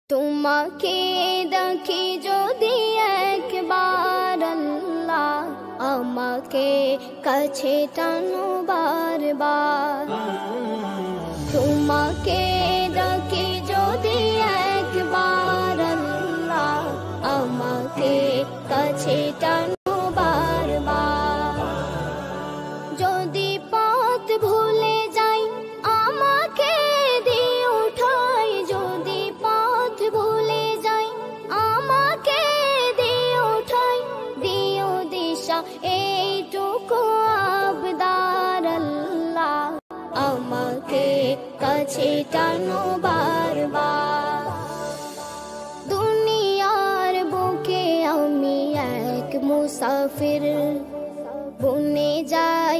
তোমাকে দেখি যদি একবার আল্লাহ, আমাকে কাছে টানো বারবার। তোমাকে দেখি যদি একবার আল্লাহ, আমাকে কাছে টানো বারবার। যদি পথ ভুলে যাই আমাকে দিও ঠাই, যদি পথ ভুলে যাই আমাকে দিও ঠাই, দিও দিশা এইটুকু আবদার আল্লাহ, আমাকে কাছে টানো বারবার। দুনিয়ার বুকে আমি এক মুসাফির, বনে যাই